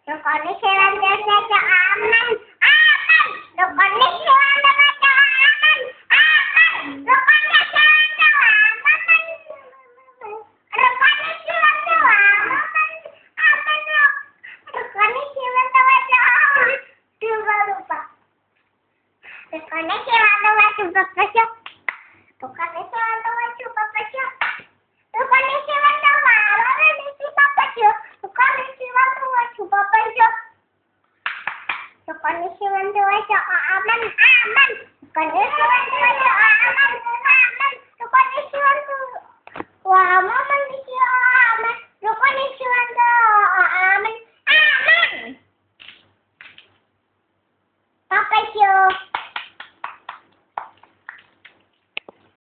Rukun Islam baca aman, aman. Rukun Islam baca aman, aman. Rukun Islam baca aman, rukun Islam baca aman, aman. Rukun Islam baca aman. Lupa. Rukun Islam baca baca. Rukun Islam baca baca. Rukun Islam baca Konnichiwa baca aman, aman. Konnichiwa baca aman, aman. Konnichiwa wa aman dikira aman. Konnichiwa aman, aman. Pakai